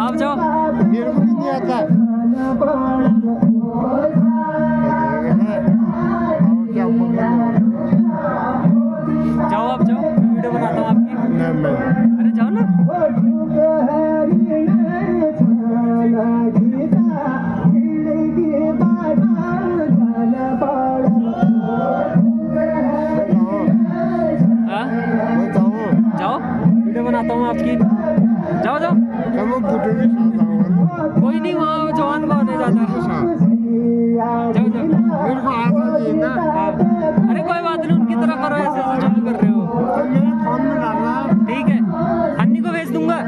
आप जाओ, मेरे को भी नहीं आता। जाओ आप जाओ, वीडियो बनाता हूँ आपकी। अरे जाओ ना। जाओ वीडियो बनाता हूँ आपकी। जाओ जाओ। कोई नहीं, वहाँ जवान बहुत है ज़्यादा। जाओ जाओ। मेरे को आता नहीं ना। अरे कोई बात नहीं, उनकी तरफ करो, ऐसे ऐसे चालू कर रहे हो। तो मेरे फोन में डालना। ठीक है, हन्नी को भेज दूंगा।